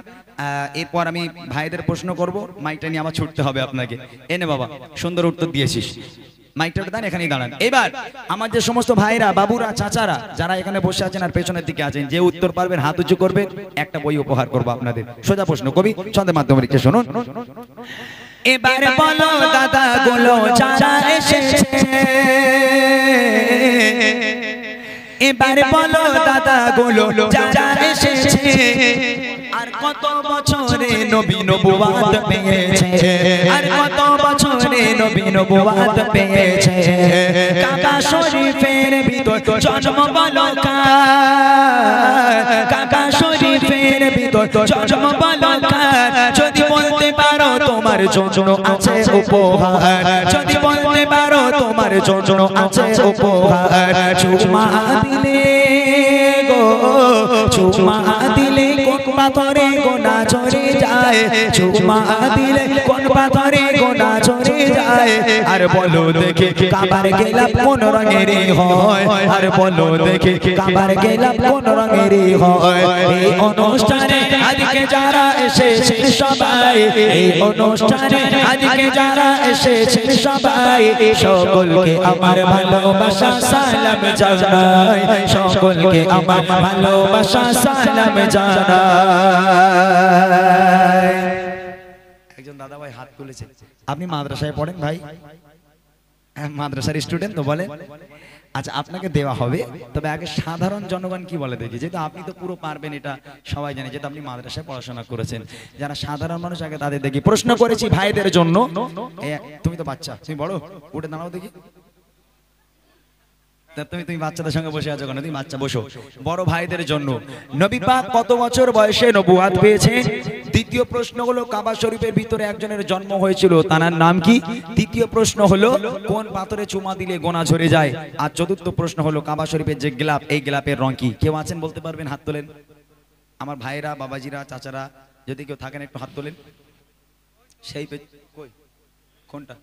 এরপর আমি ভাইদের প্রশ্ন করব মাইকটা নিয়ে আবার ছুটতে হবে আপনাকে এনে বাবা সুন্দর উত্তর দিয়েছিস মাইকটা দেন এখানেই দাঁড়ান এবার আমার যে সমস্ত ভাইরা বাবুরা চাচারা যারা এখানে বসে আছেন আর পেছনের দিকে আছেন যে উত্তর পারবেন হাত উঁচু করবেন একটা বই উপহার করব আপনাদের সোজা প্রশ্ন কবি ছন্দের মাধ্যমে লিখে শুনুন এবারে বলো দাদা গুলো যারা এসেছে এবারে বলো দাদা গুলো যারা এসেছে আর কত বছরে নবী নবুয়াত পেয়েছে আর কত বছরে নবী নবুয়াত পেয়েছে কাবা শরীফের ভিতর জন্ম বলো কার কাবা শরীফের ভিতর জন্ম বলো কার যদি বলতে পারো তোমার জন্য আছে উপহার যদি বলতে পারো তোমার জন্য আছে উপহার চুমা দিলে গো চুমা দিলে কোন পাথরে গোনা ঝরে যায় চুমা দিলে কোন পাথরে গোনা ঝরে যায় আর বলো দেখে কাবার গেলাপ কোন রঙের হয় আর বলো দেখে কাবার গেলাপ কোন রঙের হয় এই অনুষ্ঠানে আজকে যারা এসেছে সবাই এই অনুষ্ঠানে আজকে যারা এসেছে সবাই সকলকে আমার ভালোবাসা সালাম জানাই সকলকে আমার ভালোবাসা সালাম জানাই একজন দাদা ভাই হাত তুলেছে আপনি মাদ্রাসায় পড়েন ভাই মাদ্রাসার স্টুডেন্ট তো বলেন আচ্ছা আপনাকে দেওয়া হবে তবে আগে সাধারণ জনগণ কি বলে দেখি যেহেতু আপনি তো পুরো পারবেন এটা সবাই জানে যেহেতু আপনি মাদ্রাসায় পড়াশোনা করেছেন যারা সাধারণ মানুষ আগে তাদের দেখি প্রশ্ন করেছি ভাইদের জন্য তুমি তো বাচ্চা তুমি বড় উঠে দাঁড়াও দেখি তুমি বাচ্চাদের সঙ্গে বসে আছো কেন তুমি বাচ্চা বসো বড় ভাইদের জন্য নবী পাক কত বছর বয়সে নবুয়াত পেয়েছেন দ্বিতীয় প্রশ্ন হলো কাবা শরীফের ভিতরে একজনের জন্ম হয়েছিল, তার নাম কি? তৃতীয় প্রশ্ন হলো কোন পাথরে চুমা দিলে গোনা ঝরে যায়? আর চতুর্থ প্রশ্ন হলো কাবা শরীফের যে গ্লাপ, এই গ্লাপের রং কি? কেউ আছেন বলতে পারবেন? হাত তোলেন। আমার ভাইরা, বাবাজিরা, চাচারা যদি কেউ থাকেন একটু হাত তোলেন। সেই কই কোনটা?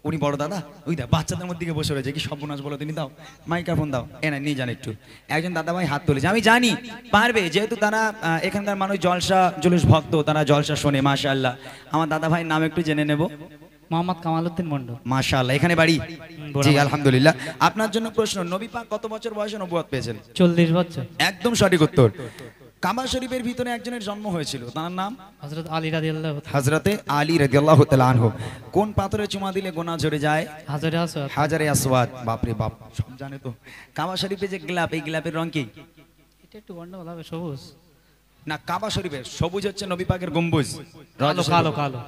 উনি বড় দাদা, ওই দা বাচ্চাদের মধ্যে দিকে বসে রয়েছে, কি সর্বনাশ বলো তিনি। দাও মাইক্রোফোন দাও, না নিয়ে যান একটু। একজন দাদা ভাই হাত তুলেছে, আমি জানি পারবে, যেহেতু তারা এখানকার মানুষ জলসা জুলুস ভক্ত, তারা জলসা শোনে। মাশাআল্লাহ। আমার দাদা ভাইয়ের নাম একটু জেনে নেব। মোহাম্মদ কামাল উদ্দিন মন্ডল। মাশাআল্লাহ। এখানে বাড়ি? জি আলহামদুলিল্লাহ। আপনার জন্য প্রশ্ন, নবী পাক কত বছর বয়সে নবুয়ত পেয়েছেন? 40 বছর। একদম সঠিক উত্তর। কাবা শরীফের ভিতরে একজনের জন্ম হয়েছিল, তার নাম? হযরত আলী রাদিয়াল্লাহু তাআলা। হযরতে আলী রাদিয়াল্লাহু তাআলা আনহু। কোন পাথরে চুমা দিলে গোনা ঝরে যায়? হাজারে আসওয়াদ। হাজারে আসওয়াদ। বাপরে বাপ, সব জানে তো। কাবা শরীফে যে গ্লাপ, এই গ্লাপের রং কি? এটা একটু গন্ডগোল হবে, সবুজ না, কাবা শরীফের সবুজ হচ্ছে নবী পাকের গম্বুজ। কালো কালো কালো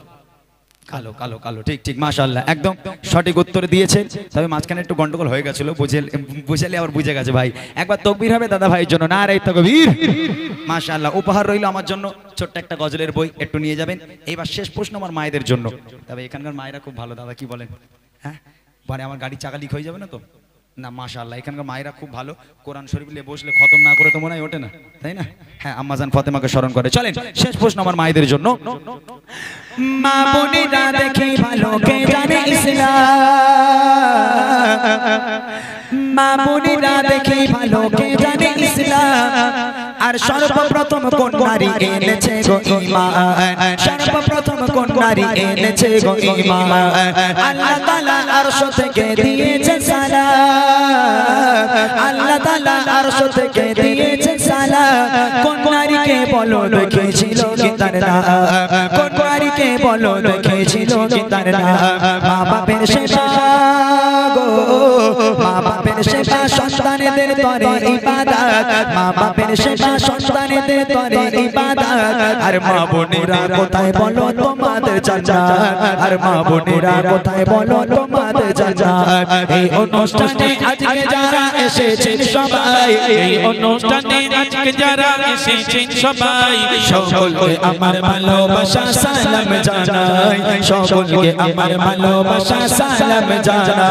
কালো কালো কালো, ঠিক ঠিক, মাশাআল্লাহ, একদম সঠিক উত্তর দিয়েছেন। তবে মাঝখানে একটু গন্ডগোল হয়ে গেছিল, বুঝালে আবার বুঝে গেছে ভাই। একবার তাকবীর হবে দাদা ভাইয়ের জন্য, নারে তাকবীর। মাশাআল্লাহ। উপহার রইল আমার জন্য ছোট্ট একটা গজলের বই, একটু নিয়ে যাবেন। এইবার শেষ প্রশ্ন আমার মায়েদের জন্য। তবে এখানকার মায়েরা খুব ভালো দাদা, কি বলেন? হ্যাঁ, মানে আমার গাড়ি চাকা লিক হয়ে যাবে না তো? না মাশাআল্লাহ, এখানকার মায়েরা খুব ভালো। কোরআন শরীফ নিয়ে বসলে খতম না করে তো মনে হয় ওঠে না, তাই না? হ্যাঁ, আম্মাজান ফাতেমাকে স্মরণ করে। চলেন শেষ প্রশ্ন আমার মায়েদের জন্য। মা বোনেরা দেখে ভালো কে জানে ইসলাম, মা বোনেরা দেখে ভালো কে জানে ইসলাম, আর সর্বপ্রথম কোন নারী এনেছে গো ঈমান? সর্বপ্রথম কোন নারী এনেছে গো ঈমান? আল্লাহ তাআলা আরশ থেকে দিয়েছেন সালাম, আল্লাহ তাআলা আরশ থেকে দিয়েছেন সালাম। কোন নারীকে বলো দেখেছিল কি তার নাম? কোন নারীকে বলো দেখেছিল কি তার নাম? মা বাপের সেবা গো, মা বাপের সেবা সন্তানেদের তরে ইবাদত, মা বাপের সেবা সন্তানেদের তরে ইবাদত। আর মা বোনেরা কোথায় বলো তোমাদের জান্নাত? আর মা বোনেরা কোথায় বলো তোমাদের জান্নাত? এই অনুষ্ঠানে আজকে যারা এসেছেন সবাই, এই অনুষ্ঠানে আজকে যারা এসেছেন সবাই, সকলকে আমার ভালোবাসা সালাম জানাই, সকলকে আমার ভালোবাসা সালাম জানাই।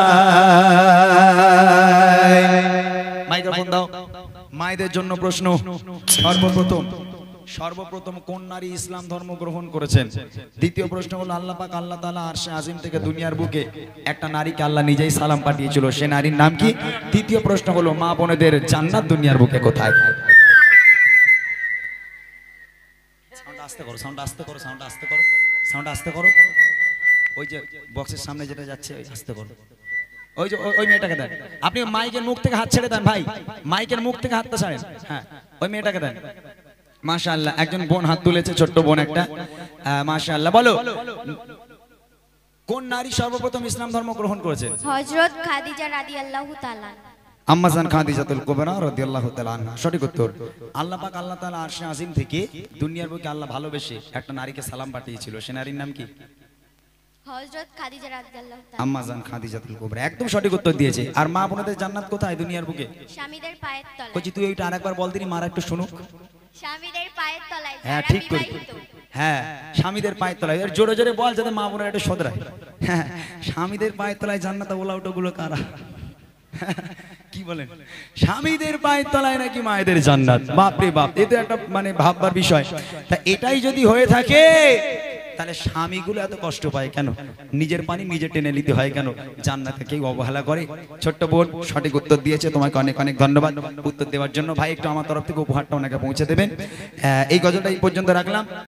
মাইক্রোফোন দাও। মায়েদের জন্য প্রশ্ন। সর্বপ্রথম কোন নারী ইসলাম ধর্ম গ্রহণ করেছেন? দ্বিতীয় প্রশ্ন হলো আল্লাহ পাক আল্লাহ তাআলা আরশে আজিম থেকে দুনিয়ার বুকে একটা নারীকে আল্লাহ নিজেই সালাম পাঠিয়েছিল, সে নারীর নাম কি? তৃতীয় প্রশ্ন হলো মা বোনেদের জান্নাত দুনিয়ার বুকে কোথায়? সাউন্ড আস্তে করো, সাউন্ড আস্তে করো, সাউন্ড আস্তে করো, সাউন্ড আস্তে করো। ওই যে বক্সের সামনে যেটা যাচ্ছে ওই আস্তে করো। ওই যে ওই মেয়েটাকে দেন। আপনি মাইকের মুখ থেকে হাত ছেড়ে দেন ভাই, মাইকের মুখ থেকে হাতটা ছাড়েন। হ্যাঁ, ওই মেয়েটাকে দেন। মাশাআল্লাহ, একজন বোন হাত তুলেছে, ছোট্ট বোন একটা। মাশাআল্লাহ। বলো, কোন নারী সর্বপ্রথম ইসলাম ধর্ম গ্রহণ করেছেন? হযরত খাদিজা রাদিয়াল্লাহু তাআলা। আম্মাজান খাদিজাতুল কুবরা রাদিয়াল্লাহু তাআলা আনহা। সঠিক উত্তর। আল্লাহ পাক আল্লাহ তাআলা আরশে আজিম থেকে দুনিয়ার বুকে আল্লাহ ভালোবেসে একটা নারীকে সালাম পাঠিয়েছিল, সে নারীর নাম কি? হযরত খাদিজা রাদিয়াল্লাহু তাআলা। আম্মাজান খাদিজাতুল কুবরা, একদম সঠিক উত্তর দিয়েছে। আর মা বোনদের জান্নাত কোথায় দুনিয়ার বুকে? স্বামীদের পায়ের তলায়। কচি তুই ওইটা আরেকবার বল দিনি, মারা একটু শুনুক। স্বামীদের পায়ের তলায়। হ্যাঁ, যারা ঠিক করে। বিবাহিত। হ্যাঁ, স্বামীদের পায়ের তলায়। এর জোরে জোরে বল যাতে মা বোনেরা একটু শোধরায়। হ্যাঁ, স্বামীদের পায়ের তলায় জান্নাত, ওলা ওটাগুলো কারা? কি বলেন? স্বামীদের পায়ের তলায় নাকি মায়েদের জান্নাত? বাপ রে বাপ, এটা একটা মানে ভাববার বিষয়। তা এটাই যদি হয়ে থাকে তাহলে স্বামীগুলো এত কষ্ট পায় কেন? নিজের পানি নিজে টেনে নিতে হয় কেন? জান্নাতে কেউ অবহেলা করে? ছোট্ট বোন সঠিক উত্তর দিয়েছে, তোমাকে অনেক অনেক ধন্যবাদ উত্তর দেওয়ার জন্য। ভাই একটু আমার তরফ থেকে উপহারটা ওনাকে পৌঁছে দেবেন। এই গজলটা এই পর্যন্ত রাখলাম।